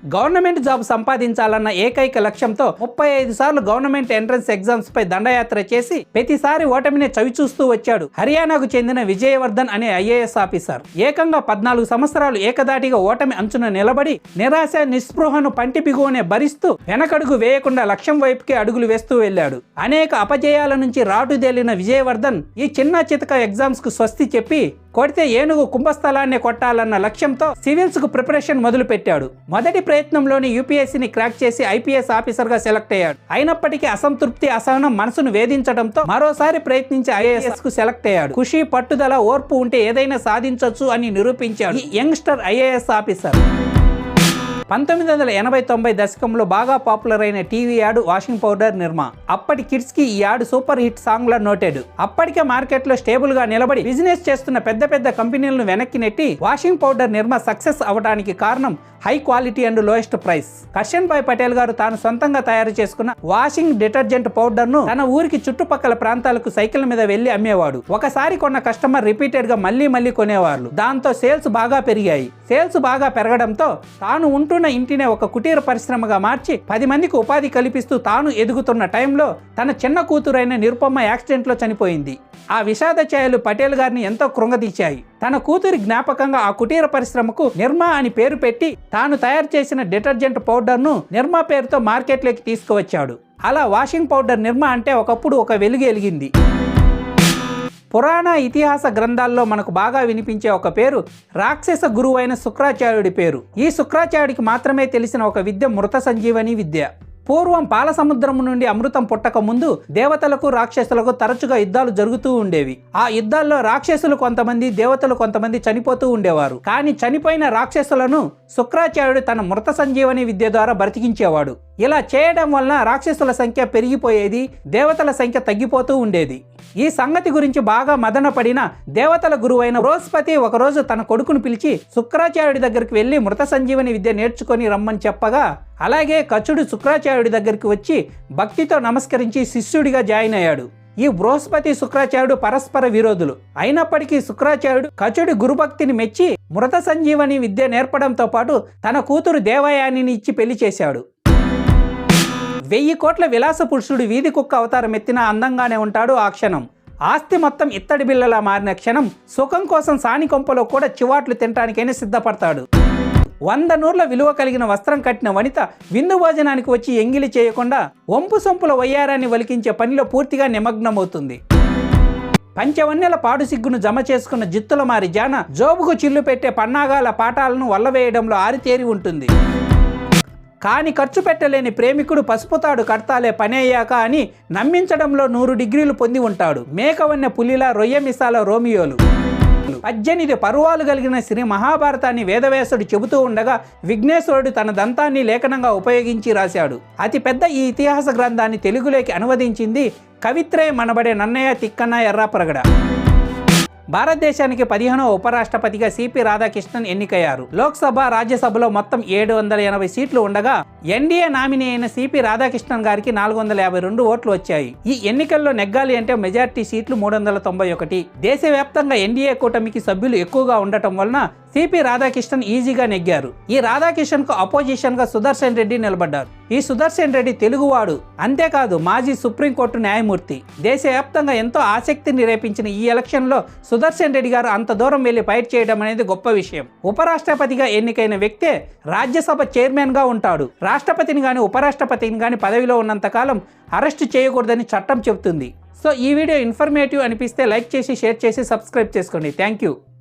Government job సంపాదించాలన్న ఏకైక లక్ష్యంతో 35 సార్లు గవర్నమెంట్ ఎంట్రన్స్ ఎగ్జామ్స్ పై దండయాత్ర చేసి ప్రతిసారి ఓటమిని చవిచూస్తూ వచ్చాడు హర్యానాకు చెందిన విజయవర్ధన్ అనే ఐఏఎస్ ఆఫీసర్. ఏకంగా 14 సంవత్సరాలు ఏకదాటిగా ఓటమి అంచున నిలబడి నిరాశ నిస్పృహను పంటి బిగువనే భరిస్తూ వెనకడుగు వేయకుండా లక్ష్యం వైపుకే అడుగులు వేస్తూ వెళ్ళాడు. అనేక అపజయాల నుంచి రాటుదేలిన విజయవర్ధన్ ఈ చిన్న చితక ఎగ్జామ్స్ కు స్వస్తి చెప్పి కొడితే ఏనుగు కుంభస్థలాన్ని కొట్టాలన్న లక్ష్యంతో సివిల్స్ కు ప్రిపరేషన్ మొదలు పెట్టాడు. మొదటి ప్రయత్నంలోని యూపీఎస్సీని క్రాక్ చేసి ఐపీఎస్ ఆఫీసర్ గా సెలెక్ట్ అయ్యాడు. అయినప్పటికీ అసంతృప్తి అసహనం మనసును వేధించడంతో మరోసారి ప్రయత్నించి ఐఏఎస్ కు సెలెక్ట్ అయ్యాడు. ఖుషి పట్టుదల ఓర్పు ఉంటే ఏదైనా సాధించొచ్చు అని నిరూపించాడు ఈ యంగ్స్టర్ ఐఏఎస్ ఆఫీసర్. 1980-90 దశకంలో బాగా పాపులర్ అయిన టీవీ యాడ్ వాషింగ్ పౌడర్ నిర్మా. అప్పటి కిడ్స్ కి ఈ యాడ్ సూపర్ హిట్ సాంగ్ లా నోటెడ్. అప్పటికే మార్కెట్ లో స్టేబుల్ గా నిలబడి బిజినెస్ చేస్తున్న పెద్ద పెద్ద కంపెనీలను వెనక్కి నెట్టి వాషింగ్ పౌడర్ నిర్మా సక్సెస్ అవడానికి కారణం high quality and lowest price. Karsan bhai Patel గారు తాను సొంతంగా తయారు చేసుకున్న వాషింగ్ డిటర్జెంట్ పౌడర్ ను తన ఊరికి చుట్టుపక్కల ప్రాంతాలకు సైకిల్ మీద వెళ్లి అమ్మేవాడు. ఒకసారి కొన్న కస్టమర్ రిపీటెడ్ గా మళ్ళీ కొనేవారు. దాంతో సేల్స్ బాగా పెరిగాయి. సేల్స్ బాగా పెరగడంతో తాను ఉంటున్న ఇంటినే ఒక కుటీర పరిశ్రమగా మార్చి 10 మందికి ఉపాధి కల్పిస్తూ తాను ఎదుగుతున్న టైంలో తన చిన్న కూతురైన నిరుపమ్మ యాక్సిడెంట్ లో చనిపోయింది. ఆ విషాద ఛాయలు పటేల్ గారిని ఎంతో కృంగదీశాయి. తన కూతురి జ్ఞాపకంగా ఆ కుటీర పరిశ్రమకు నిర్మా అని పేరు పెట్టి తాను తయారు చేసిన డిటర్జెంట్ పౌడర్ ను నిర్మా పేరుతో మార్కెట్లోకి తీసుకువచ్చాడు. అలా వాషింగ్ పౌడర్ నిర్మా అంటే ఒకప్పుడు ఒక వెలుగు వెలిగింది. పురాణ ఇతిహాస గ్రంథాల్లో మనకు బాగా వినిపించే ఒక పేరు రాక్షస గురువైన శుక్రాచార్యుడి పేరు. ఈ శుక్రాచార్యుడికి మాత్రమే తెలిసిన ఒక విద్య మృత సంజీవని విద్య. పూర్వం పాల సముద్రం నుండి అమృతం పుట్టక ముందు దేవతలకు రాక్షసులకు తరచుగా యుద్ధాలు జరుగుతూ ఉండేవి. ఆ యుద్ధాల్లో రాక్షసులు కొంతమంది, దేవతలు కొంతమంది చనిపోతూ ఉండేవారు. కానీ చనిపోయిన రాక్షసులను శుక్రాచార్యుడు తన మృత సంజీవని విద్య ద్వారా బ్రతికించేవాడు. ఇలా చేయడం వలన రాక్షసుల సంఖ్య పెరిగిపోయేది, దేవతల సంఖ్య తగ్గిపోతూ ఉండేది. ఈ సంగతి గురించి బాగా మదన పడిన దేవతల గురువైన బృహస్పతి ఒకరోజు తన కొడుకును పిలిచి శుక్రాచార్యుడి దగ్గరికి వెళ్లి మృత సంజీవని విద్య నేర్చుకొని రమ్మని చెప్పగా, అలాగే కచుడు శుక్రాచార్యుడి దగ్గరికి వచ్చి భక్తితో నమస్కరించి శిష్యుడిగా జాయిన్ అయ్యాడు. ఈ బృహస్పతి శుక్రాచార్యుడు పరస్పర విరోధులు. అయినప్పటికీ శుక్రాచార్యుడు కచుడి గురుభక్తిని మెచ్చి మృత సంజీవని విద్య నేర్పడంతో పాటు తన కూతురు దేవయానిని ఇచ్చి పెళ్లి చేశాడు. 1000 కోట్ల విలాస పురుషుడు వీధి కుక్క అవతారం ఎత్తినా అందంగానే ఉంటాడు ఆ క్షణం. ఆస్తి మొత్తం ఇత్తడి బిళ్ళలా మారిన క్షణం సుఖం కోసం సాని కొంపలో కూడా చివాట్లు తినటానికైనా సిద్ధపడతాడు. 100 నూర్ల విలువ కలిగిన వస్త్రం కట్టిన వనిత విందు భోజనానికి వచ్చి ఎంగిలి చేయకుండా వంపు సొంపుల వయ్యారాన్ని వలికించే పనిలో పూర్తిగా నిమగ్నమవుతుంది. పంచవన్నెల పాడు సిగ్గును జమ చేసుకున్న జిత్తుల మారి జాన జోబుకు చిల్లు పెట్టే పన్నాగాల పాఠాలను వల్లవేయడంలో ఆరితేరి ఉంటుంది. కాని ఖర్చు పెట్టలేని ప్రేమికుడు పసుపుతాడు కడతాలే పని అయ్యాక అని నమ్మించడంలో 100 డిగ్రీలు పొంది ఉంటాడు. మేకవన్నె పులిలా రొయ్య మిసాల రోమియోలు. 18 పర్వాలు కలిగిన శ్రీ మహాభారతాన్ని వేదవ్యాసుడు చెబుతూ ఉండగా విఘ్నేశ్వరుడు తన దంతాన్ని లేఖనంగా ఉపయోగించి రాశాడు. అతి పెద్ద ఈ ఇతిహాస గ్రంథాన్ని తెలుగులోకి అనువదించింది కవిత్రయం అనబడే నన్నయ్య తిక్కన్న ఎర్రాప్రగడ. భారతదేశానికి 15వ ఉపరాష్ట్రపతిగా సిపి రాధాకృష్ణన్ ఎన్నికయ్యారు. లోక్సభ, రాజ్యసభలో మొత్తం 780 సీట్లు ఉండగా ఎన్డీఏ నామినీ అయిన సిపి రాధాకృష్ణన్ గారికి 452 ఓట్లు వచ్చాయి. ఈ ఎన్నికల్లో నెగ్గాలి అంటే మెజార్టీ సీట్లు 391. దేశవ్యాప్తంగా ఎన్డీఏ కూటమికి సభ్యులు ఎక్కువగా ఉండటం వలన సిపి రాధాకృష్ణన్ ఈజీగా నెగ్గారు. ఈ రాధాకృష్ణన్ కు అపోజిషన్ గా సుదర్శన్ రెడ్డి నిలబడ్డారు. ఈ సుదర్శన్ రెడ్డి తెలుగువాడు, అంతేకాదు మాజీ సుప్రీంకోర్టు న్యాయమూర్తి. దేశవ్యాప్తంగా ఎంతో ఆసక్తిని రేపించిన ఈ ఎలక్షన్ లో సుదర్శన్ రెడ్డి గారు అంత దూరం వెళ్లి ఫైట్ చేయడం అనేది గొప్ప విషయం. ఉపరాష్ట్రపతిగా ఎన్నికైన వ్యక్తే రాజ్యసభ చైర్మన్ గా ఉంటాడు. రాష్ట్రపతిని గాని ఉపరాష్ట్రపతిని గాని పదవిలో ఉన్నంత కాలం అరెస్టు చేయకూడదని చట్టం చెబుతుంది. సో ఈ వీడియో ఇన్ఫర్మేటివ్ అనిపిస్తే లైక్ చేసి, షేర్ చేసి, సబ్స్క్రైబ్ చేసుకోండి. Thank you.